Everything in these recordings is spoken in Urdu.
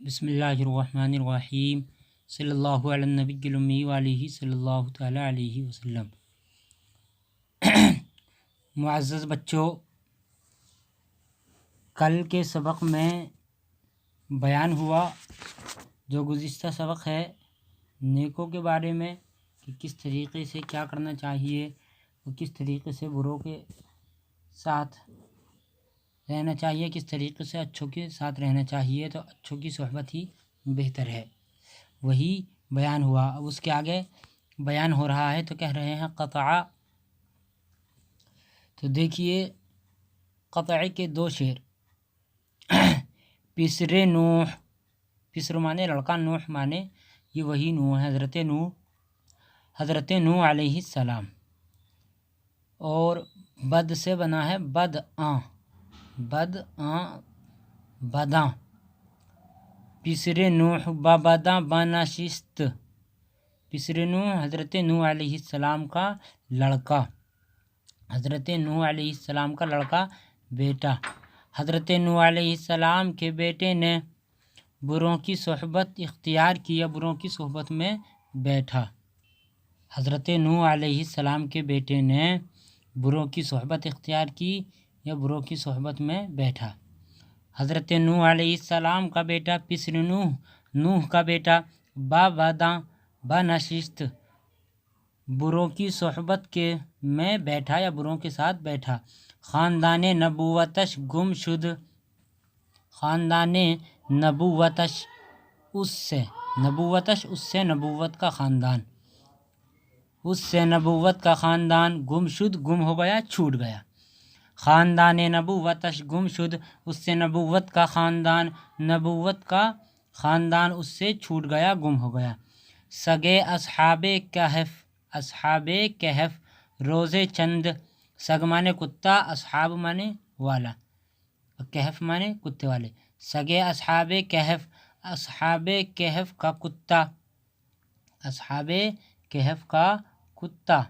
بسم اللہ الرحمن الرحیم صلی اللہ علی النبی الامی وآلہ صلی اللہ تعالی علیہ وسلم۔ معزز بچوں، کل کے سبق میں بیان ہوا جو گزشتہ سبق ہے نیکوں کے بارے میں کہ کس طریقے سے کیا کرنا چاہیے اور کس طریقے سے بروں کے ساتھ رہنا چاہیے، کس طریقے سے اچھوں کے ساتھ رہنا چاہیے، تو اچھوں کی صحبت ہی بہتر ہے، وہی بیان ہوا۔ اب اس کے آگے بیان ہو رہا ہے تو کہہ رہے ہیں قطع۔ تو دیکھیے قطع کے دو شعر۔ پسر نوح، پسر مانے لڑکا، نوح مانے یہ وہی نوح ہے، حضرت نوح علیہ السلام، اور بد سے بنا ہے بدآں، بداں۔ پسر نوح بابداں بنشست، پسر نوح حضرت نوح علیہ السلام کا لڑکا، حضرت نوح علیہ السلام کا لڑکا بیٹا۔ حضرت نوح علیہ السلام کے بیٹے نے بروں کی صحبت اختیار کی یا بروں کی صحبت میں بیٹھا۔ حضرت نوح علیہ السلام کے بیٹے نے بروں کی صحبت اختیار کی یا بروں کی صحبت میں بیٹھا۔ حضرت نوح علیہ السلام کا بیٹا پسر نوح، نوح کا بیٹا بابداں بنشست، بروں کی صحبت کے میں بیٹھا یا بروں کے ساتھ بیٹھا۔ خاندان نبوتش گم شد، خاندان نبوتش اس سے نبوت کا خاندان، اس سے نبوت کا خاندان گم شد، گم ہو گیا، چھوٹ گیا۔ خاندان نبوتش گم شد، اس سے نبوت کا خاندان، نبوت کا خاندان اس سے چھوٹ گیا، گم ہو گیا۔ سگے اصحاب کہف، اصحاب کہف روزے چند، سگ مانے کتا، اصحاب مانے والا، کہف مانے کتے والے۔ سگے اصحاب کہف، اصحاب کہف کا کتا، اصحاب کہف کا کتا۔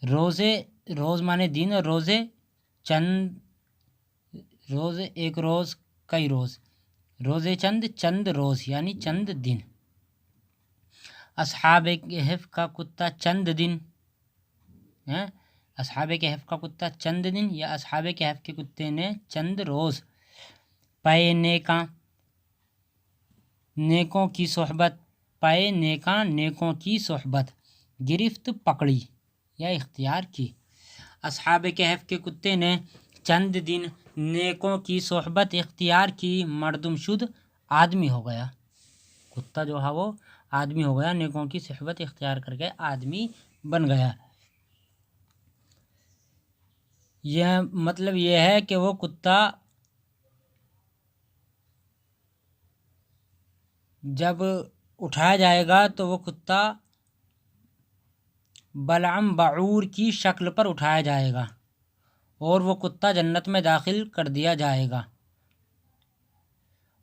روزے، روز مانے دن، اور روزے چند، روز ایک روز، کئی روز، روزے چند، چند روز یعنی چند دن۔ اصحاب کہف کا کتا چند دن، اصحاب کہف کا کتا چند دن یا اصحاب کہف کے کتے نے چند روز۔ پائے نیکاں، نیکوں کی صحبت، پائے نیکاں نیکوں کی صحبت، گرفت پکڑی یا اختیار کی۔ اصحاب کہف کے کتے نے چند دن نیکوں کی صحبت اختیار کی، مردم شد آدمی ہو گیا، کتا جو ہے وہ آدمی ہو گیا، نیکوں کی صحبت اختیار کر کے آدمی بن گیا۔ یہ مطلب یہ ہے کہ وہ کتا جب اٹھایا جائے گا تو وہ کتا بلعم بعور کی شکل پر اٹھایا جائے گا اور وہ کتا جنت میں داخل کر دیا جائے گا۔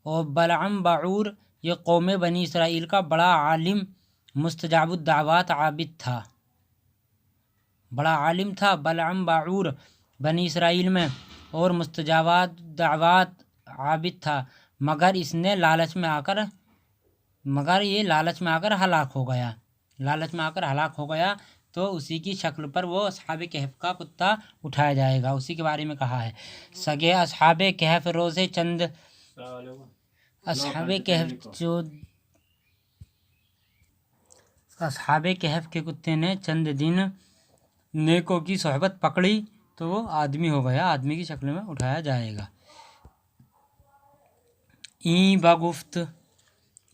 اور بلعم بعور یہ قوم بنی اسرائیل کا بڑا عالم، مستجاب الدعوات عابد تھا، بڑا عالم تھا بلعم بعور بنی اسرائیل میں، اور مستجابات دعوات عابد تھا، مگر اس نے لالچ میں آ کر ہلاک ہو گیا، لالچ میں آ کر ہلاک ہو گیا، تو اسی کی شکل پر وہ اصحاب کہف کا کتا اٹھایا جائے گا، اسی کے بارے میں کہا ہے۔ سگے اصحاب کہف روزے چند، اصحاب کہف جو اصحاب کہف کے کتے نے چند دن نیکوں کی صحبت پکڑی تو وہ آدمی ہو گیا، آدمی کی شکل میں اٹھایا جائے گا۔ این بگفت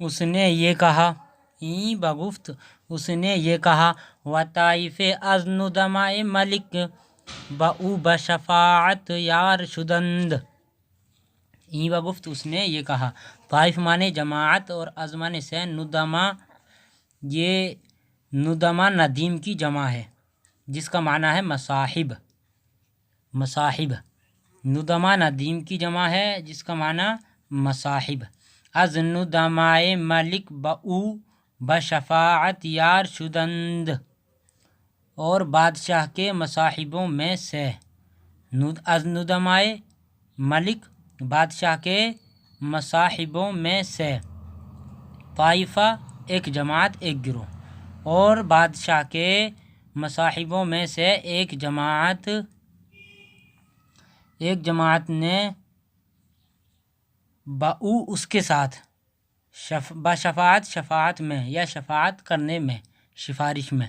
اس نے یہ کہا، این بگفت اس نے یہ کہا، و طائف از ندماء ملک باو بشفاعت یار شدند۔ این بگفت اس نے یہ کہا، طائف مانے جماعت اور از مانے سے، ندما یہ ندما ندیم کی جمع ہے جس کا معنی ہے مصاحب، مصاحب، ندما ندیم کی جمع ہے جس کا معنی مصاحب۔ از ندماء ملک باو بشفاعت یار شدند، اور بادشاہ کے مصاحبوں میں سے، از ندماء ملک بادشاہ کے مصاحبوں میں سے، طائفہ ایک جماعت ایک گروہ، اور بادشاہ کے مصاحبوں میں سے ایک جماعت نے باؤ اس کے ساتھ شفاعت میں یا شفاعت کرنے میں، سفارش میں،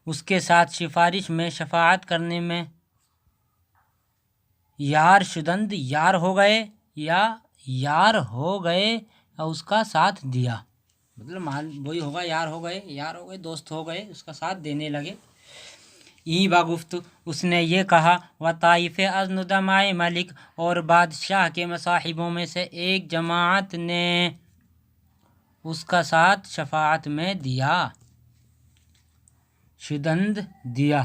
اس کے ساتھ سفارش میں، شفاعت کرنے میں، یار شدند یار ہو گئے اور اس کا ساتھ دیا، مطلب وہی ہوگا، یار ہو گئے دوست ہو گئے، اس کا ساتھ دینے لگے۔ ای باگفت اس نے یہ کہا، و طائف از ندمائے ملک، اور بادشاہ کے مصاحبوں میں سے ایک جماعت نے اس کا ساتھ شفاعت میں دیا، شدند دیا،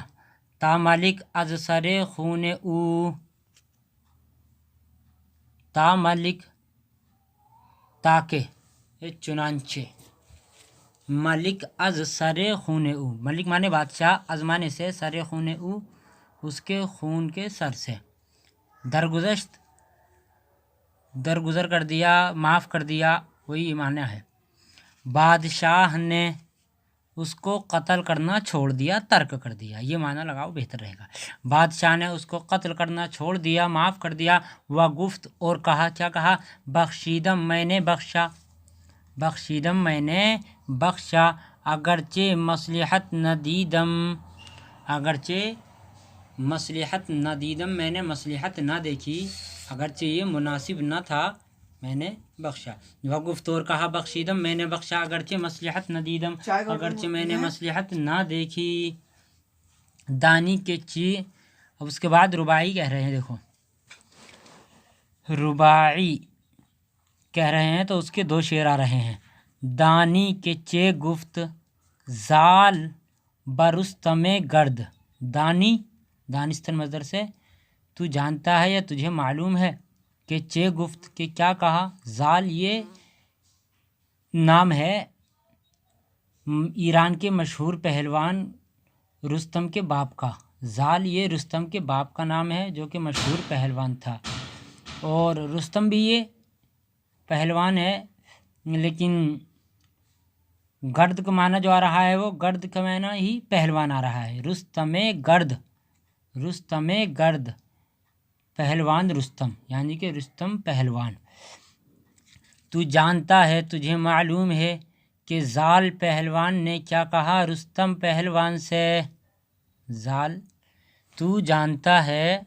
تا ملک از سر خون او، تا ملک تاکہ، چنانچہ، ملک از سر خون او، ملک مانے بادشاہ، از مانے سے، سر خون او اس کے خون کے سر سے، درگزر کر دیا، معاف کر دیا، وہی معنی ہے۔ بادشاہ نے اس کو قتل کرنا چھوڑ دیا، ترک کر دیا، یہ معنی لگاؤ بہتر رہے گا۔ بادشاہ نے اس کو قتل کرنا چھوڑ دیا، معاف کر دیا۔ وہ گفت اور کہا، کیا کہا؟ بخشیدم میں نے بخشا، اگرچہ مصلحت ندیدم میں نے مصلحت نہ دیکھی، اگرچہ یہ مناسب نہ تھا، میں نے بخشا۔ وگفت اور کہا، بخشیدم میں نے بخشا، اگرچہ مصلحت ندیدم، اگرچہ میں نے مصلحت نہ دیکھی، دانی کے چی۔ اب اس کے بعد رباعی کہہ رہے ہیں، دیکھو رباعی کہہ رہے ہیں تو اس کے دو شعر آ رہے ہیں۔ دانی کے چے گفت زال برستم گرد، دانستن مصدر سے، تو جانتا ہے یا تجھے معلوم ہے، کہ چے گفت کہ کیا کہا، زال یہ نام ہے ایران کے مشہور پہلوان رستم کے باپ کا، زال یہ رستم کے باپ کا نام ہے جو کہ مشہور پہلوان تھا، اور رستم بھی یہ پہلوان ہے، لیکن گرد کا معنی جو آ رہا ہے وہ گرد کا معنی ہی پہلوان آ رہا ہے۔ رستم گرد پہلوان رستم، یعنی کہ رستم پہلوان۔ تو جانتا ہے، تجھے معلوم ہے، کہ زال پہلوان نے کیا کہا رستم پہلوان سے، زال تو جانتا ہے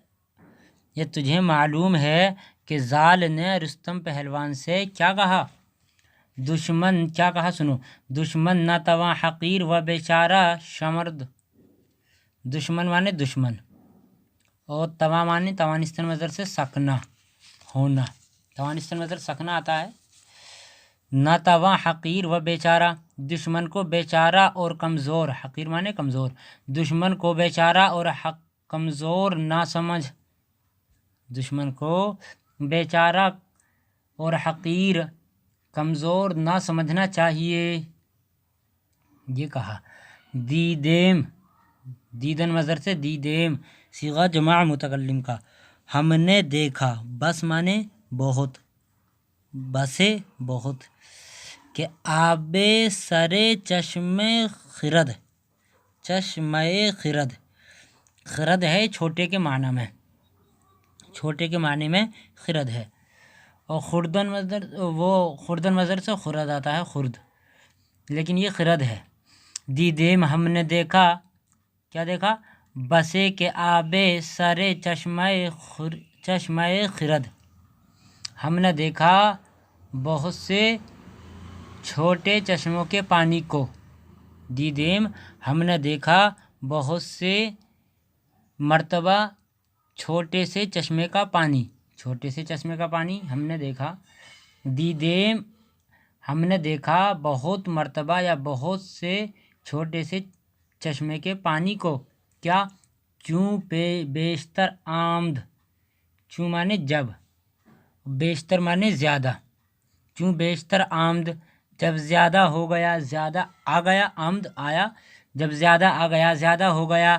یا تجھے معلوم ہے کہ زال نے رستم پہلوان سے کیا کہا، دشمن کیا کہا، سنو، دشمن نہ تواں حقیر و بیچارہ شمرد، دشمن مانے دشمن، اور تواں مانے توانستن مصدر سے سکنا ہونا، توانستن مصدر سکنا آتا ہے۔ نہ تواں حقیر و بیچارہ، دشمن کو بیچارہ اور کمزور، حقیر مانے کمزور، دشمن کو بیچارہ اور کمزور نہ سمجھ، دشمن کو بیچارہ اور حقیر کمزور نہ سمجھنا چاہیے، یہ کہا۔ دیدن مصدر سے دیدیم، صیغہ جمع متکلم کا، ہم نے دیکھا، بس مانے بہت، بسے بہت، کہ آب سرے چشمے خرد، خرد ہے چھوٹے کے معنی میں، چھوٹے کے معنی میں خرد ہے، اور خردن مصدر سے خرد آتا ہے، خرد، لیکن یہ خرد ہے۔ دیدیم ہم نے دیکھا، کیا دیکھا؟ بسے کے آبے سرے چشمے خرد، ہم نے دیکھا بہت سے چھوٹے چشموں کے پانی کو، دیدیم ہم نے دیکھا بہت سے مرتبہ چھوٹے سے چشمے کا پانی، چھوٹے سے چشمے کا پانی ہم نے دیکھا، دیدیم ہم نے دیکھا بہت مرتبہ یا بہت سے چھوٹے سے چشمے کے پانی کو، کیا؟ چوں بیشتر آمد، چوں مانے جب، بیشتر مانے زیادہ، چوں بیشتر آمد جب زیادہ ہو گیا، زیادہ آ گیا، آمد آیا، جب زیادہ آ گیا، زیادہ ہو گیا،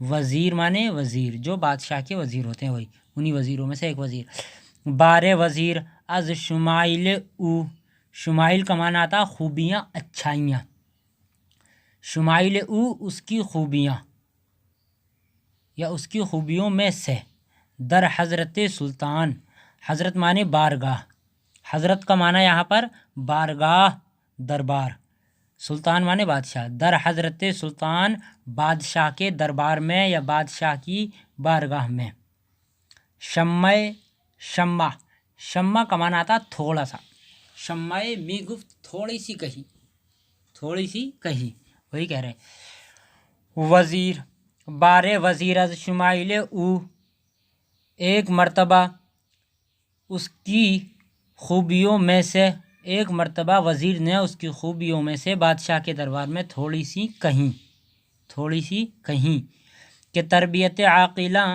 وزیر مانے وزیر، جو بادشاہ کے وزیر ہوتے ہیں وہی، انہی وزیروں میں سے ایک وزیر۔ بارے وزیر از شمائل او، شمائل کا معنی آتا خوبیاں، اچھائیاں، شمائل او اس کی خوبیاں یا اس کی خوبیوں میں سے، در حضرت سلطان، حضرت مانے بارگاہ، حضرت کا معنی یہاں پر بارگاہ، دربار، سلطان مانے بادشاہ، در حضرت سلطان بادشاہ کے دربار میں یا بادشاہ کی بارگاہ میں۔ شمع، شمع، شمع کا معنی آتا تھوڑا سا، شمع می گفت تھوڑی سی کہی، تھوڑی سی کہی، وہی کہہ رہے ہیں۔ وزیر، بارے وزیر از شمائل او، ایک مرتبہ اس کی خوبیوں میں سے، ایک مرتبہ وزیر نے اس کی خوبیوں میں سے بادشاہ کے دربار میں تھوڑی سی کہیں، تھوڑی سی کہیں کہ تربیت عاقلہ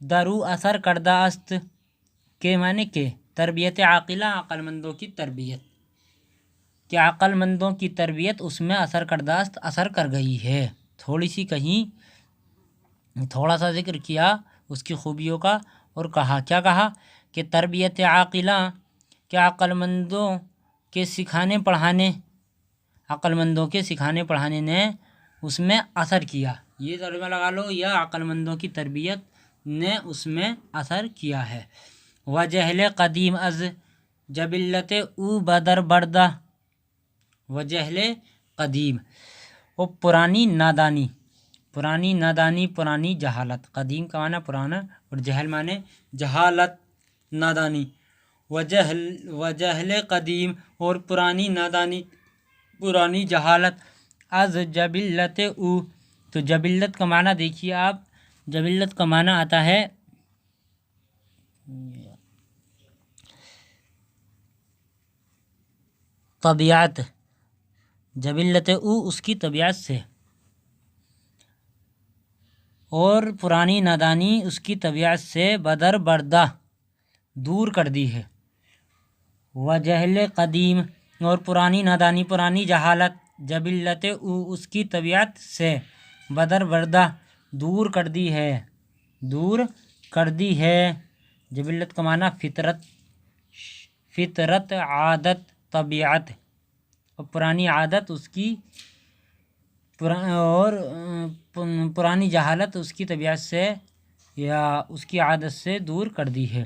درو اثر کردہ است، کہ معنی کہ تربیت عاقلہ عقل مندوں کی تربیت، کہ عقل مندوں کی تربیت اس میں اثر کردہ است، اثر کر گئی ہے، تھوڑی سی کہیں، تھوڑا سا ذکر کیا اس کی خوبیوں کا، اور کہا کیا کہا کہ تربیت عاقلہ، کہ عقل مندوں کے سکھانے پڑھانے، عقل مندوں کے سکھانے پڑھانے نے اس میں اثر کیا، یہ ترجمہ لگا لو، یا عقل مندوں کی تربیت نے اس میں اثر کیا ہے۔ وجہل قدیم از جبلت او بدر بردہ، وجہل قدیم، وہ پرانی نادانی، پرانی نادانی، پرانی جہالت، قدیم کا معنی پرانا اور جہل معنی جہالت، نادانی، وجہل قدیم اور پرانی نادانی، پرانی جہالت، از جبلت او، تو جبلت کا معنی دیکھیے آپ، جبلت کا معنی آتا ہے طبیعت، جبلت او اس کی طبیعت سے، اور پرانی نادانی اس کی طبیعت سے بدر بردہ دور کر دی ہے۔ وجہل قدیم اور پرانی نادانی، پرانی جہالت، جبلت او اس کی طبیعت سے بدر بردہ دور کر دی ہے، دور کر دی ہے۔ جبلت کا معنی فطرت، فطرت، عادت، طبیعت، اور پرانی عادت اس کی، اور پرانی جہالت اس کی طبیعت سے یا اس کی عادت سے دور کر دی ہے۔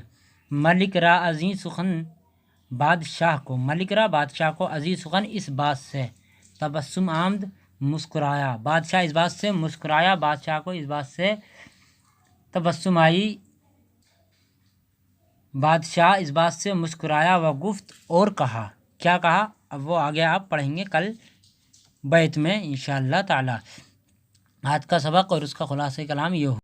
ملک را عزیز سخن، بادشاہ کو، ملک را بادشاہ کو، عزیز سخن اس بات سے، تبسم آمد مسکرایا، بادشاہ اس بات سے مسکرایا، بادشاہ کو اس بات سے تبسم آئی، بادشاہ اس بات سے مسکرایا، و گفت اور کہا، کیا کہا اب وہ آگے آپ پڑھیں گے کل بیت میں انشاءاللہ تعالی۔ آج کا سبق اور اس کا خلاصہ کلام یہ ہو۔